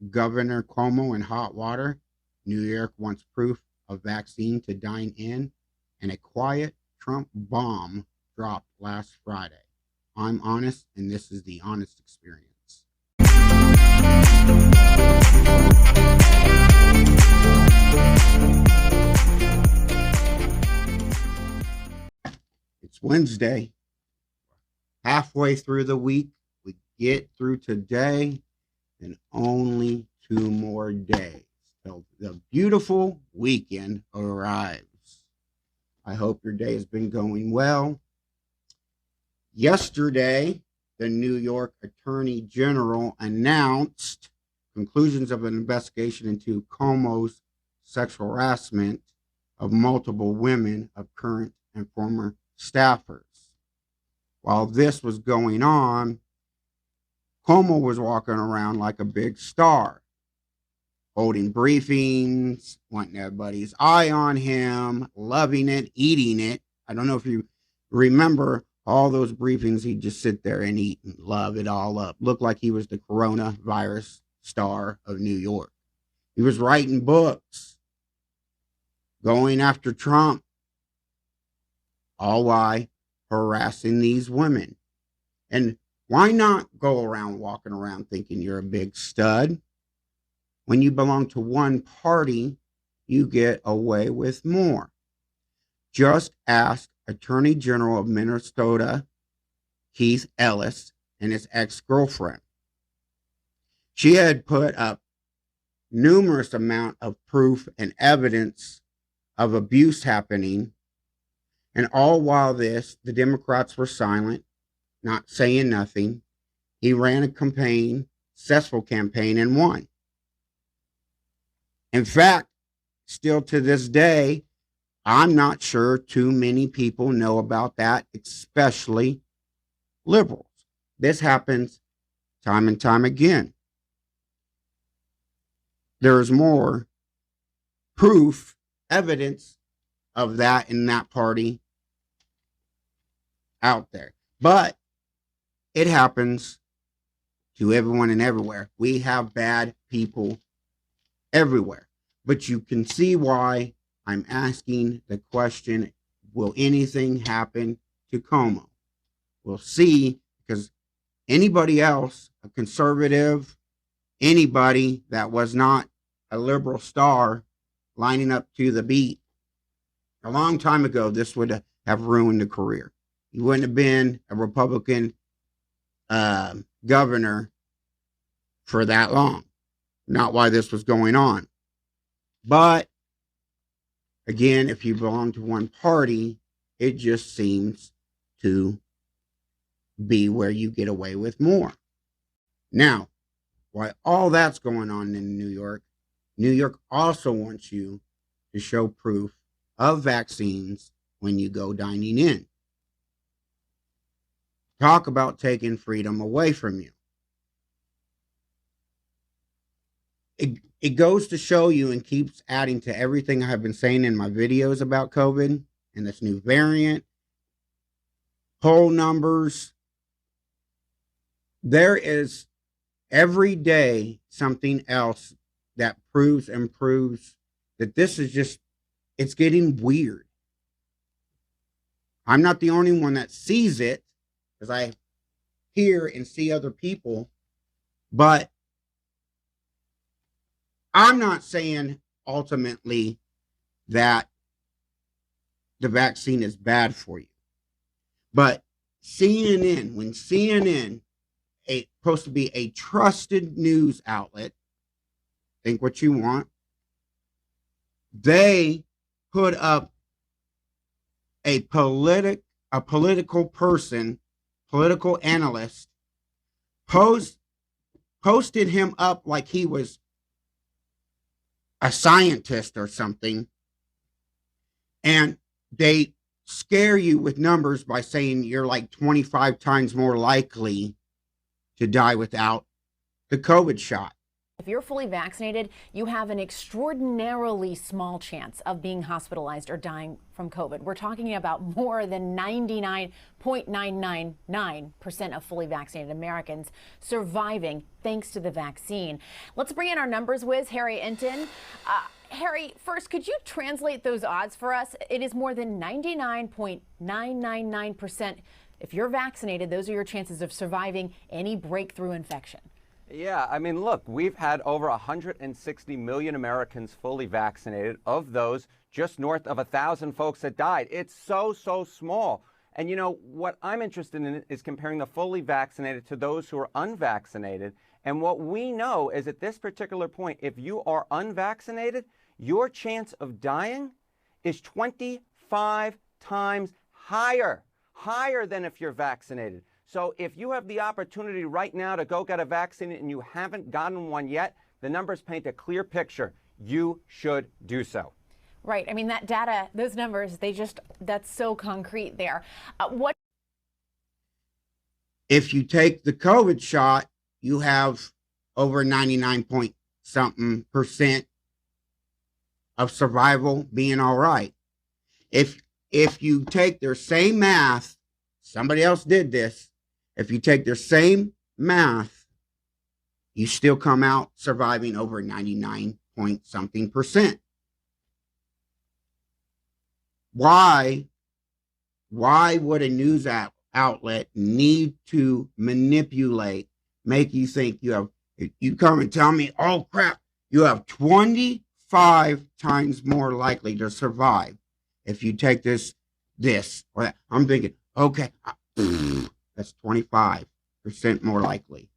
Governor Cuomo in hot water. New York wants proof of vaccine to dine in. And a quiet Trump bomb dropped last Friday. I'm honest, and this is the honest experience. It's Wednesday, halfway through the week. We get through today, and only 2 more days till the beautiful weekend arrives. I hope your day has been going well. Yesterday, the New York Attorney General announced conclusions of an investigation into Cuomo's sexual harassment of multiple women of current and former staffers. While this was going on, Cuomo was walking around like a big star, holding briefings, wanting everybody's eye on him, loving it, eating it. I don't know if you remember all those briefings. He'd just sit there and eat and love it all up. Looked like he was the coronavirus star of New York. He was writing books, going after Trump, all while harassing these women. And why not go around walking around thinking you're a big stud? When you belong to one party, you get away with more. Just ask Attorney General of Minnesota, Keith Ellis, and his ex-girlfriend. She had put up numerous amount of proof and evidence of abuse happening. And all while the Democrats were silent, not saying nothing. He ran a campaign, successful campaign, and won. In fact, still to this day, I'm not sure too many people know about that, especially liberals. This happens time and time again. There's more proof, evidence of that in that party out there. But it happens to everyone and everywhere. We have bad people everywhere. But you can see why I'm asking the question, will anything happen to Cuomo? We'll see, because anybody else, a conservative, anybody that was not a liberal star lining up to the beat, a long time ago, this would have ruined a career. He wouldn't have been a Republican governor for that long. Not why this was going on. But again, if you belong to one party, it just seems to be where you get away with more. Now, while all that's going on in New York also wants you to show proof of vaccines when you go dining in. Talk about taking freedom away from you. It goes to show you and keeps adding to everything I have been saying in my videos about COVID and this new variant, poll numbers. There is every day something else that proves and proves that this is just, it's getting weird. I'm not the only one that sees it, because I hear and see other people, but I'm not saying ultimately that the vaccine is bad for you. But CNN, when CNN, supposed to be a trusted news outlet, think what you want, they put up a political person, political analyst, posted him up like he was a scientist or something, and they scare you with numbers by saying you're like 25 times more likely to die without the COVID shot. If you're fully vaccinated, you have an extraordinarily small chance of being hospitalized or dying from COVID. We're talking about more than 99.999% of fully vaccinated Americans surviving thanks to the vaccine. Let's bring in our numbers whiz, Harry Enton. Harry, first, could you translate those odds for us? It is more than 99.999%. If you're vaccinated, those are your chances of surviving any breakthrough infection. Yeah, I mean, look, we've had over 160 million Americans fully vaccinated. Of those, just north of 1,000 folks that died. It's so small. And you know, what I'm interested in is comparing the fully vaccinated to those who are unvaccinated. And what we know is at this particular point, if you are unvaccinated, your chance of dying is 25 times higher than if you're vaccinated. So if you have the opportunity right now to go get a vaccine and you haven't gotten one yet, the numbers paint a clear picture. You should do so. Right. I mean, that data, those numbers, that's so concrete there. If you take the COVID shot, you have over 99 point something percent of survival being all right. If you take their same math, somebody else did this. If you take their same math, you still come out surviving over 99 point something percent. Why would a news outlet need to manipulate, make you think you come and tell me, oh crap, you have 25 times more likely to survive if you take this or that. I'm thinking, okay, that's 25% more likely.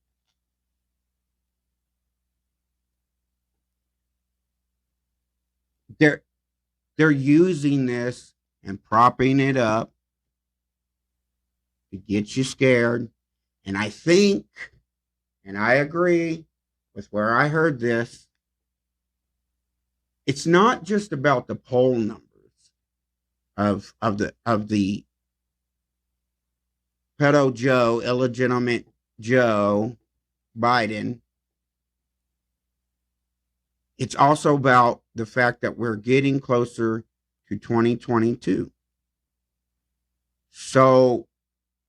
They're using this and propping it up to get you scared. And I think, and I agree with where I heard this, it's not just about the poll numbers of the pedo Joe, illegitimate Joe Biden. It's also about the fact that we're getting closer to 2022. So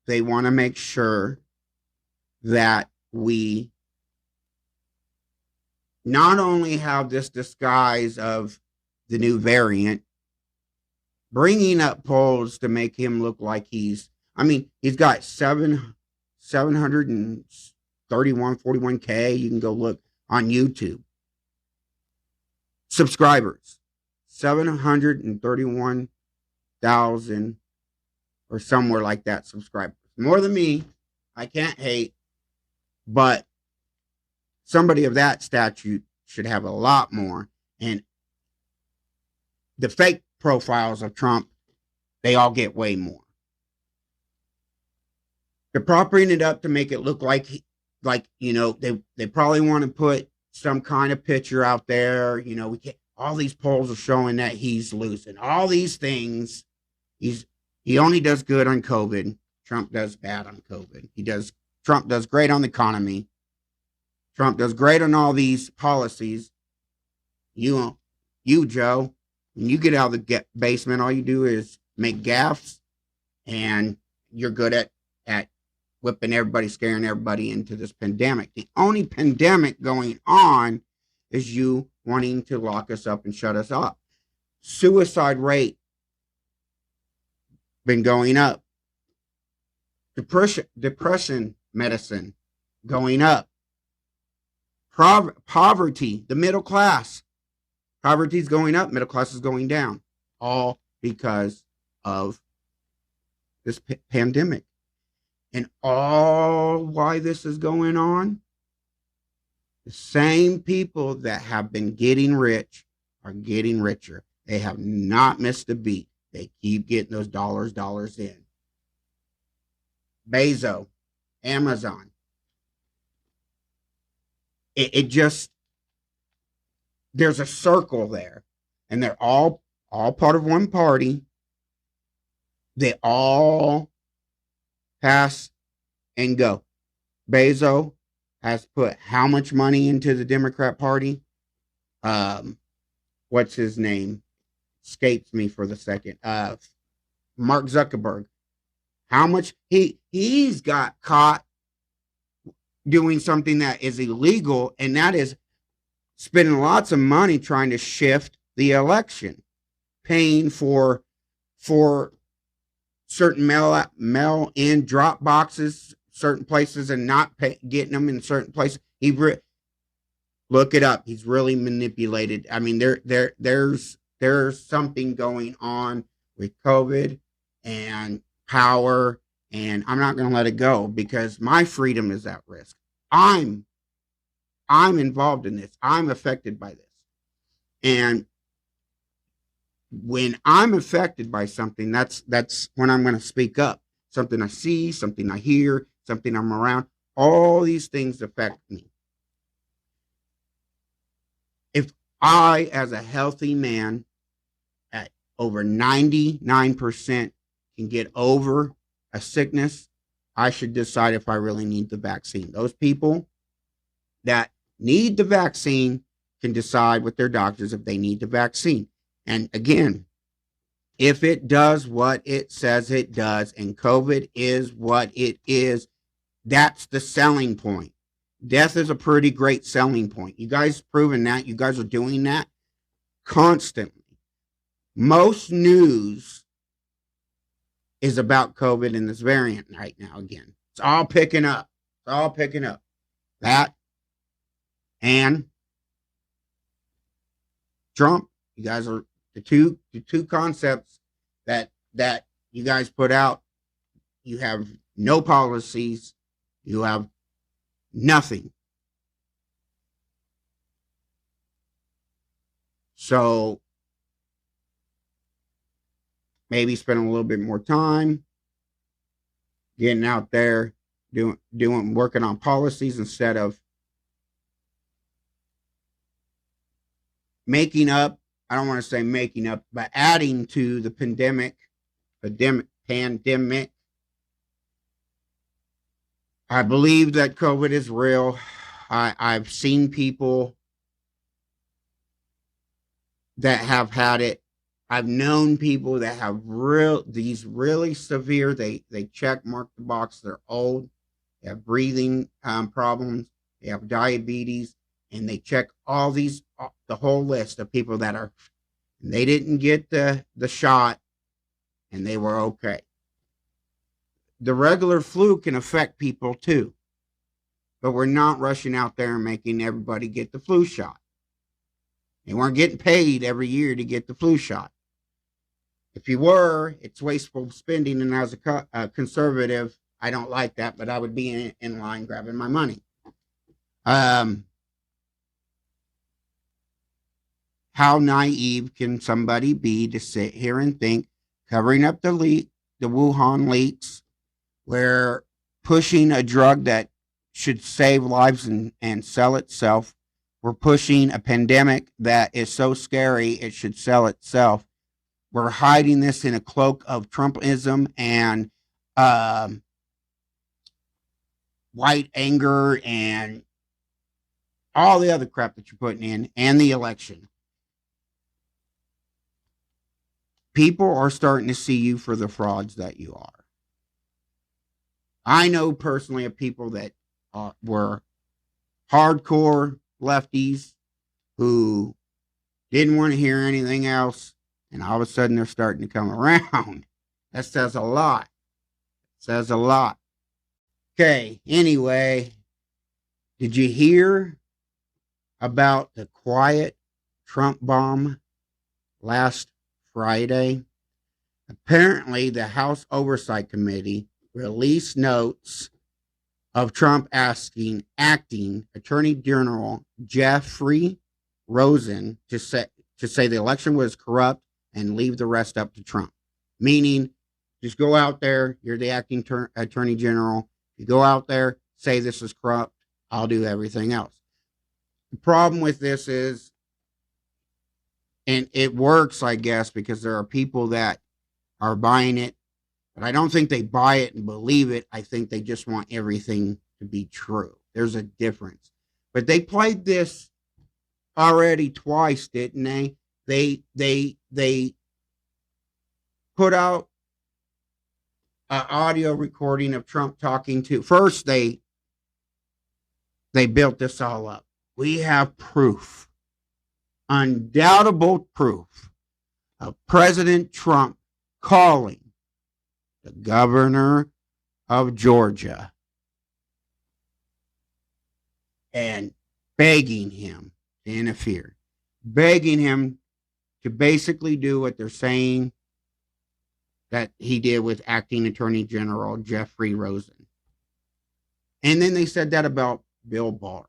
they want to make sure that we not only have this disguise of the new variant, bringing up polls to make him look like he's got 41K. You can go look on YouTube. Subscribers, 731,000 or somewhere like that subscribers. More than me. I can't hate, but somebody of that statute should have a lot more. And the fake profiles of Trump, they all get way more. They're propping it up to make it look like they probably want to put some kind of picture out there. All these polls are showing that he's losing. All these things. He only does good on COVID. Trump does bad on COVID. Trump does great on the economy. Trump does great on all these policies. You Joe, when you get out of the basement, all you do is make gaffes, and you're good at whipping everybody, scaring everybody into this pandemic. The only pandemic going on is you wanting to lock us up and shut us up. Suicide rate been going up. Depression medicine going up. Poverty, the middle class. Poverty is going up, middle class is going down. All because of this pandemic. And all why this is going on, the same people that have been getting rich are getting richer. They have not missed a beat. They keep getting those dollars in. Bezos, Amazon. It just, there's a circle there, and they're all part of one party. They all pass and go. Bezos has put how much money into the Democrat Party? What's his name? Escapes me for the second. Mark Zuckerberg. How much he's got caught doing something that is illegal, and that is spending lots of money trying to shift the election, paying for certain mail in drop boxes certain places and not getting them in certain places. Look it up. He's really manipulated. I mean, there's something going on with COVID and power, and I'm not going to let it go because my freedom is at risk. I'm involved in this. I'm affected by this. And when I'm affected by something, that's when I'm going to speak up. Something I see, something I hear, something I'm around. All these things affect me. If I, as a healthy man, at over 99% can get over a sickness, I should decide if I really need the vaccine. Those people that need the vaccine can decide with their doctors if they need the vaccine. And again, if it does what it says it does, and COVID is what it is, that's the selling point. Death is a pretty great selling point. You guys proven that. You guys are doing that constantly. Most news is about COVID and this variant right now again. It's all picking up. It's all picking up. That and Trump. You guys are the two concepts that you guys put out. You have no policies. You have nothing. So maybe spending a little bit more time getting out there, working on policies instead of making up. I don't want to say making up, but adding to the pandemic. I believe that COVID is real. I've seen people that have had it. I've known people that have these really severe. They mark the box. They're old. They have breathing problems. They have diabetes, and they check all these, the whole list of people that are. They didn't get the shot, and they were okay. The regular flu can affect people too, but we're not rushing out there and making everybody get the flu shot. They weren't getting paid every year to get the flu shot. If you were, it's wasteful spending, and as a conservative, I don't like that, but I would be in line grabbing my money. How naive can somebody be to sit here and think covering up the Wuhan leaks, where pushing a drug that should save lives and sell itself, we're pushing a pandemic that is so scary it should sell itself. We're hiding this in a cloak of Trumpism and white anger and all the other crap that you're putting in, and the election. People are starting to see you for the frauds that you are. I know personally of people that were hardcore lefties who didn't want to hear anything else, and all of a sudden they're starting to come around. That says a lot. It says a lot. Okay, anyway, did you hear about the quiet Trump bomb last Friday? Apparently, the House Oversight Committee released notes of Trump asking acting Attorney General Jeffrey Rosen to say the election was corrupt and leave the rest up to Trump. Meaning, just go out there, you're the acting Attorney General, you go out there, say this is corrupt, I'll do everything else. The problem with this is, and it works, I guess, because there are people that are buying it, but I don't think they buy it and believe it. I think they just want everything to be true. There's a difference. But they played this already twice, didn't they? They put out an audio recording of Trump talking to. First, they built this all up. We have proof, undoubtable proof, of President Trump calling the governor of Georgia and begging him to interfere, begging him to basically do what they're saying that he did with acting Attorney General Jeffrey Rosen. And then they said that about Bill Barr.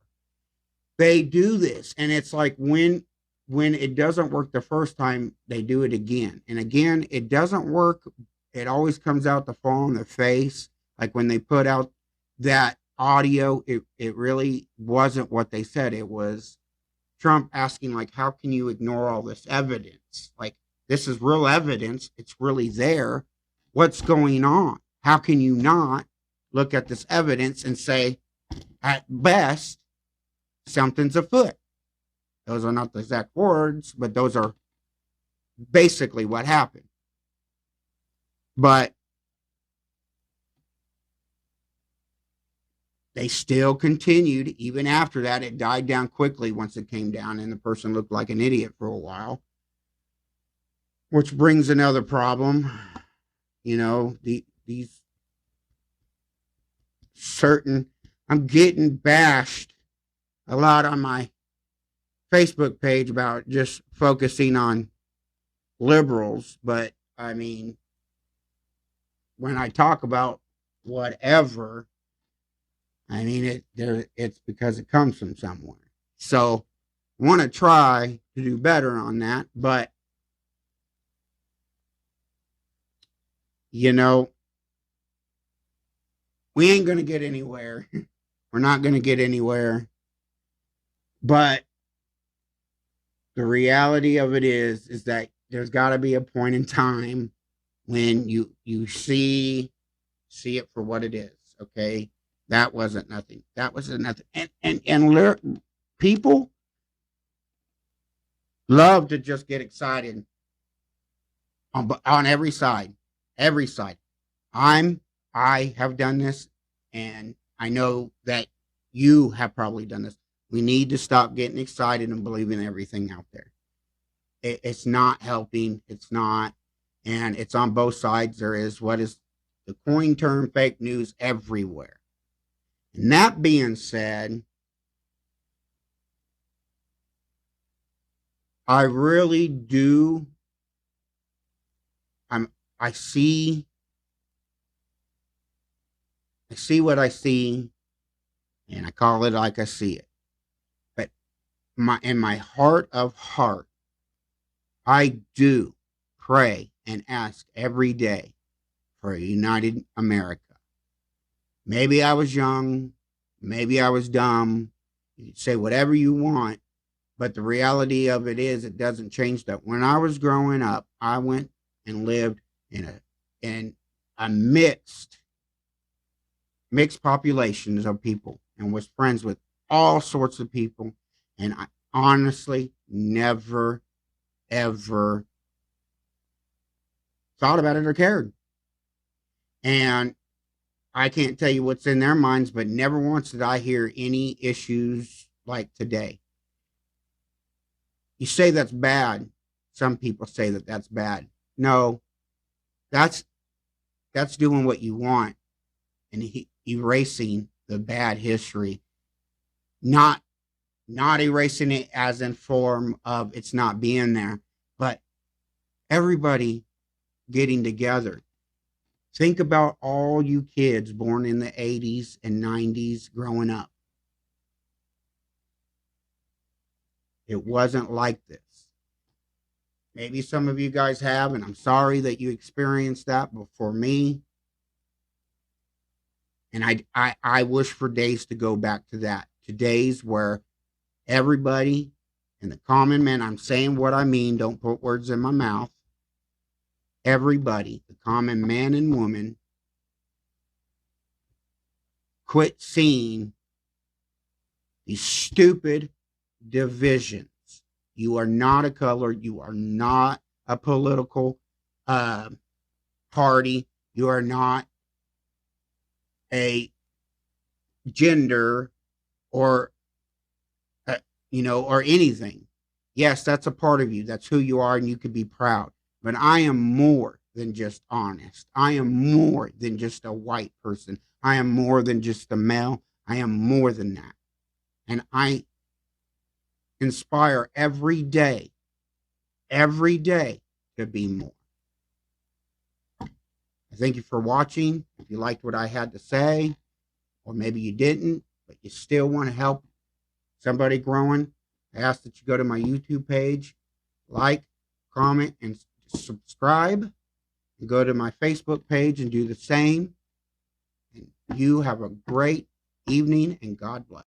They do this, and it's like when it doesn't work the first time, they do it again. And again, it doesn't work. It always comes out to fall on their face. Like when they put out that audio, it really wasn't what they said. It was Trump asking, like, how can you ignore all this evidence? Like, this is real evidence. It's really there. What's going on? How can you not look at this evidence and say, at best, something's afoot? Those are not the exact words, but those are basically what happened. But they still continued. Even after that, it died down quickly once it came down, and the person looked like an idiot for a while. Which brings another problem. You know, these certain, I'm getting bashed a lot on my Facebook page about just focusing on liberals, but I mean, when I talk about whatever, I mean it's because it comes from somewhere. So I want to try to do better on that, but you know, we ain't going to get anywhere. We're not going to get anywhere. But the reality of it is that there's got to be a point in time when you see it for what it is. Okay, that wasn't nothing. That wasn't nothing. And people love to just get excited on every side. Every side. I have done this, and I know that you have probably done this. We need to stop getting excited and believing everything out there. It's not helping. It's not. And it's on both sides. There is what is the coin term fake news everywhere. And that being said, I really do. I see what I see, and I call it like I see it. But in my heart of heart, I do pray and ask every day for a united America. Maybe I was young, maybe I was dumb. You can say whatever you want, but the reality of it is, it doesn't change that. When I was growing up, I went and lived in a mixed populations of people and was friends with all sorts of people. And I honestly never, ever thought about it or cared. And I can't tell you what's in their minds, but never once did I hear any issues like today. You say that's bad. Some people say that that's bad. No, that's doing what you want and erasing the bad history, not erasing it as in form of it's not being there, but everybody getting together. Think about all you kids born in the 80s and 90s growing up. It wasn't like this. Maybe some of you guys have, and I'm sorry that you experienced that, but for me, and I wish for days to go back to that, to days where everybody and the common man, I'm saying what I mean, don't put words in my mouth. Everybody, the common man and woman, quit seeing these stupid divisions. You are not a color. You are not a political party. You are not a gender or, or anything. Yes, that's a part of you. That's who you are, and you can be proud. But I am more than just honest. I am more than just a white person. I am more than just a male. I am more than that. And I inspire every day to be more. I thank you for watching. If you liked what I had to say, or maybe you didn't, but you still want to help somebody growing, I ask that you go to my YouTube page, like, comment, and subscribe, and go to my Facebook page and do the same. And you have a great evening, and God bless.